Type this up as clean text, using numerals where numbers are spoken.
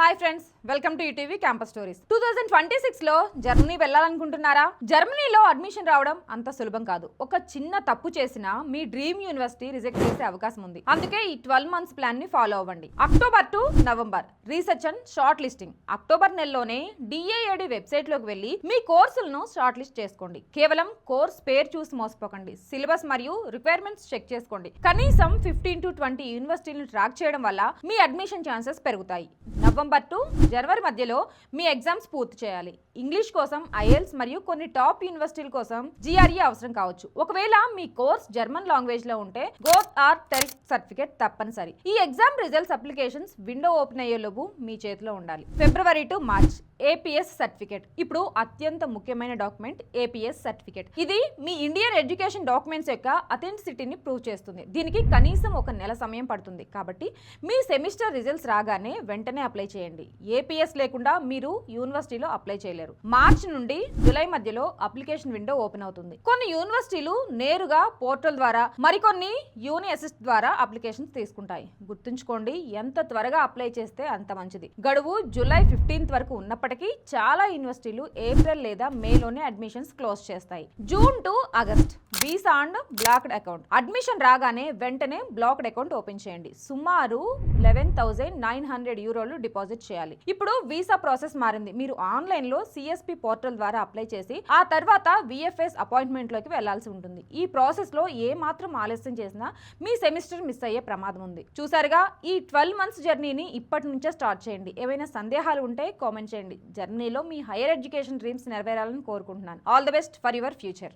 Hi friends, welcome to ETV campus stories. 2026 లో Germany వెళ్ళాలనుకుంటున్నారా? జర్మనీలో admission రావడం అంత సులభం కాదు. ఒక చిన్న తప్పు చేసినా మీ డ్రీమ్ యూనివర్సిటీ రిజెక్ట్ చేసే అవకాశం ఉంది. అందుకే ఈ 12 మంత్స్ ప్లాన్ ని ఫాలో అవ్వండి. October to November research and short listing. October నెలలోనే DAAD వెబ్సైట్ లోకి వెళ్ళి మీ కోర్సులను షార్ట్ లిస్ట్ చేసుకోండి. కేవలం కోర్స్ పేరు చూసి మోసపోకండి. సిలబస్ మరియు రిక్వైర్మెంట్స్ చెక్ చేసుకోండి. కనీసం 15 to 20 యూనివర్సిటీలను ట్రాక్ చేయడం వల్ల మీ అడ్మిషన్ ఛాన్సెస్ పెరుగుతాయి. నవంబర్ టు జనవరి మధ్యలో మీ ఎగ్జామ్స్ పూర్తి చేయాలి. ఇంగ్లీష్ కోసం IELTS మరియు కొన్ని టాప్ యూనివర్సిటీల కోసం GRE అవసరం కావచ్చు. ఒకవేళ మీ కోర్స్ జర్మన్ లాంగ్వేజ్ లో ఉంటే గోత్ ఆర్ టెరిక్ సర్టిఫికేట్ తప్పనిసరి. ఈ exam results applications window open అయ్యేలోపు మీ చేతిలో ఉండాలి. February to March APS certificate. ఇప్పుడు అత్యంత ముఖ్యమైన డాక్యుమెంట్ APS సర్టిఫికేట్. ఇది మీ ఇండియన్ ఎడ్యుకేషన్ డాక్యుమెంట్స్ యొక్క అథెంటిసిటీని ప్రూవ్ చేస్తుంది. దీనికి కనీసం ఒక నెల సమయం పడుతుంది. కాబట్టి మీ సెమిస్టర్ రిజల్ట్స్ రాగానే వెంటనే అప్లై చేయండి. APS లేకుండా మీరు యూనివర్సిటీలో అప్లై చేయలేరు. మార్చ్ నుండి జూలై మధ్యలో అప్లికేషన్ విండో ఓపెన్ అవుతుంది. కొన్ని యూనివర్సిటీలు నేరుగా పోర్టల్ ద్వారా, మరికొన్ని యూని అసిస్ట్ ద్వారా అప్లికేషన్స్ తీసుకుంటాయి. గుర్తుంచుకోండి, ఎంత త్వరగా అప్లై చేస్తే అంత మంచిది. గడువు జూలై 15th వరకు ఉన్నప్పటికీ చాలా యూనివర్సిటీలు ఏప్రిల్ లేదా మేలోనే అడ్మిషన్స్ క్లోజ్ చేస్తాయి. June to August visa and blocked account. Admission రాగానే వెంటనే బ్లాక్డ్ అకౌంట్ ఓపెన్ చేయండి. సుమారు 11,900 యూరోలు డిపాజిట్ చేయాలి. ఇప్పుడు వీసా ప్రాసెస్ మారింది. మీరు ఆన్లైన్ లో CSP పోర్టల్ ద్వారా అప్లై చేసి ఆ తర్వాత VFS అపాయింట్మెంట్ లోకి వెళ్లాల్సి ఉంటుంది. ఈ ప్రాసెస్ లో ఏ మాత్రం ఆలస్యం చేసినా మీ సెమిస్టర్ మిస్ అయ్యే ప్రమాదం ఉంది. చూసారుగా, ఈ 12 మంత్స్ జర్నీని ఇప్పటి నుంచే స్టార్ట్ చేయండి. ఏవైనా సందేహాలు ఉంటే కామెంట్ చేయండి. జర్నీలో మీ హైయర్ ఎడ్యుకేషన్ డ్రీమ్స్ నెరవేరాలని కోరుకుంటున్నాను. All the best for your future.